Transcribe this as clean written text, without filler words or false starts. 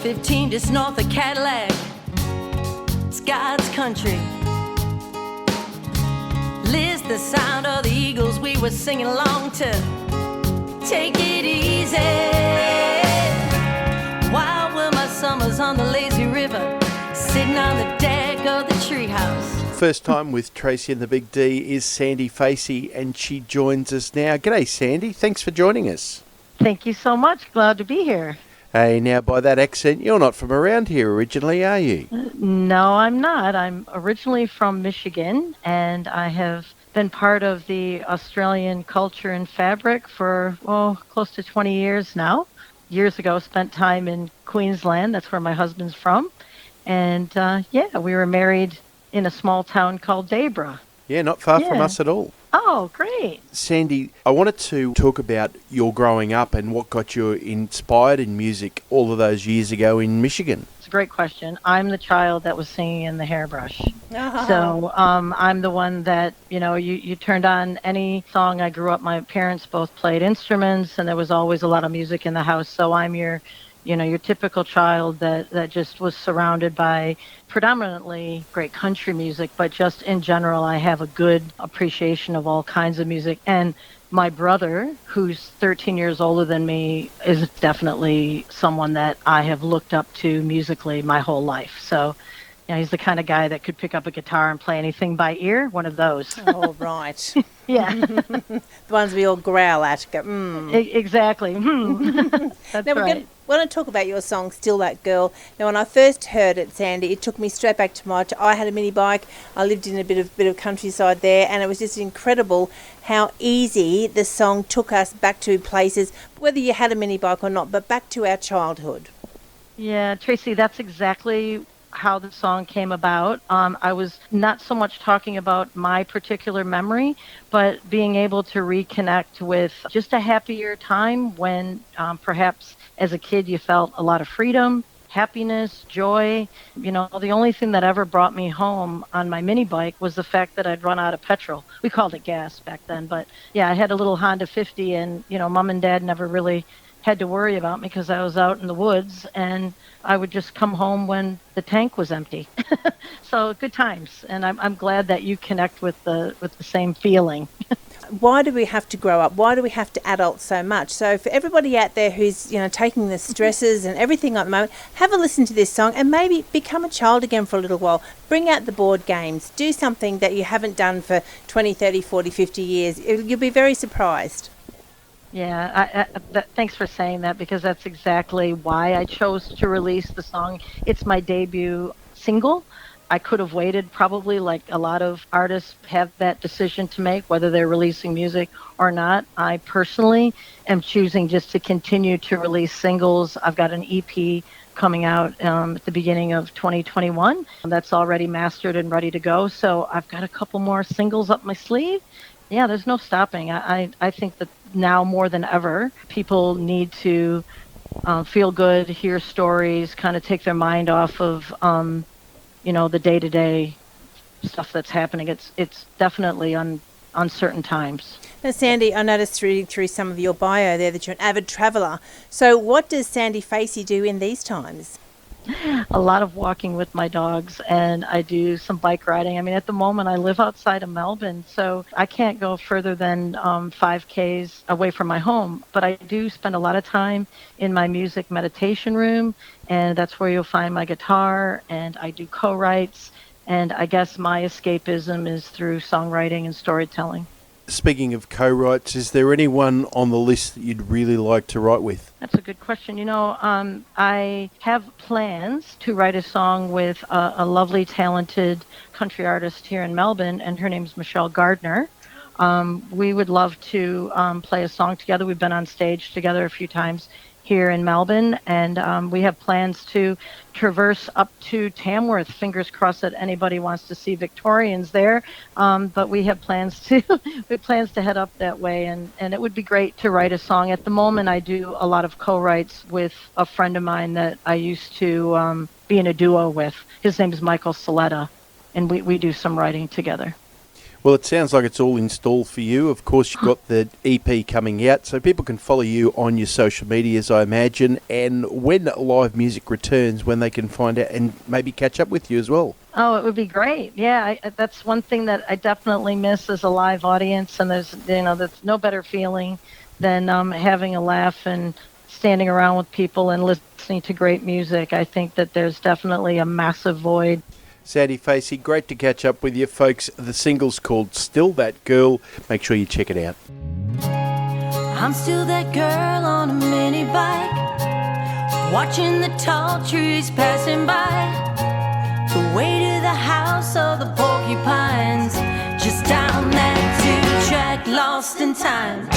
15 just north of Cadillac. It's God's country. List the sound of the Eagles we were singing along to. Take it easy. Wild were my summers on the lazy river, sitting on the deck of the treehouse. First time with Tracy and the Big D is Sandee Facy, and she joins us now. G'day, Sandee. Thanks for joining us. Thank you so much. Glad to be here. Hey, now by that accent, you're not from around here originally, are you? No, I'm not. I'm originally from Michigan, and I have been part of the Australian culture and fabric for, close to 20 years now. Years ago, spent time in Queensland. That's where my husband's from. And, we were married in a small town called Debra. Yeah, not far from us at all. Oh, great. Sandee, I wanted to talk about your growing up and what got you inspired in music all of those years ago in Michigan. It's a great question. I'm the child that was singing in the hairbrush. So I'm the one that, you turned on any song. I grew up, my parents both played instruments, and there was always a lot of music in the house. So I'm your typical child that just was surrounded by predominantly great country music, but just in general, I have a good appreciation of all kinds of music. And my brother, who's 13 years older than me, is definitely someone that I have looked up to musically my whole life. So, he's the kind of guy that could pick up a guitar and play anything by ear, one of those. Oh, right. Yeah. The ones we all growl at. Go, Exactly. That's now, right. I want to talk about your song, Still That Girl. Now, when I first heard it, Sandee, it took me straight back to I had a mini bike. I lived in a bit of countryside there, and it was just incredible how easy the song took us back to places, whether you had a mini bike or not, but back to our childhood. Yeah, Tracy, that's exactly how the song came about. I was not so much talking about my particular memory, but being able to reconnect with just a happier time when perhaps as a kid you felt a lot of freedom, happiness, joy. The only thing that ever brought me home on my mini bike was the fact that I'd run out of petrol. We called it gas back then, but yeah, I had a little Honda 50, and Mom and Dad never really had to worry about me because I was out in the woods, and I would just come home when the tank was empty. So good times, and I'm glad that you connect with the same feeling. Why do we have to grow up? Why do we have to adult so much? So for everybody out there who's taking the stresses and everything at the moment, have a listen to this song and maybe become a child again for a little while. Bring out the board games. Do something that you haven't done for 20, 30, 40, 50 years. You'll be very surprised. Yeah, thanks for saying that, because that's exactly why I chose to release the song. It's my debut single. I could have waited, probably, like a lot of artists have that decision to make, whether they're releasing music or not. I personally am choosing just to continue to release singles. I've got an EP coming out at the beginning of 2021. That's already mastered and ready to go. So I've got a couple more singles up my sleeve. Yeah, there's no stopping. I think that now more than ever, people need to feel good, hear stories, kind of take their mind off of, the day-to-day stuff that's happening. It's definitely uncertain times. Now, Sandee, I noticed through some of your bio there that you're an avid traveller. So what does Sandee Facy do in these times? A lot of walking with my dogs, and I do some bike riding. I mean, at the moment, I live outside of Melbourne, so I can't go further than 5Ks away from my home. But I do spend a lot of time in my music meditation room, and that's where you'll find my guitar, and I do co-writes, and I guess my escapism is through songwriting and storytelling. Speaking of co-writes, is there anyone on the list that you'd really like to write with? That's a good question. I have plans to write a song with a lovely, talented country artist here in Melbourne, and her name's Michelle Gardner. We would love to play a song together. We've been on stage together a few times here in Melbourne, and we have plans to traverse up to Tamworth. Fingers crossed that anybody wants to see Victorians there, but we have plans to head up that way, and it would be great to write a song. At the moment, I do a lot of co-writes with a friend of mine that I used to be in a duo with. His name is Michael Saletta, and we do some writing together. Well, it sounds like it's all installed for you. Of course, you've got the EP coming out, so people can follow you on your social medias, I imagine. And when live music returns, when they can find out and maybe catch up with you as well. Oh, it would be great. Yeah, that's one thing that I definitely miss is a live audience, and there's no better feeling than having a laugh and standing around with people and listening to great music. I think that there's definitely a massive void. Sandee Facy, great to catch up with you, folks. The single's called Still That Girl. Make sure you check it out. I'm still that girl on a mini bike, watching the tall trees passing by. The way to the house of the porcupines, just down that 2-track, lost in time.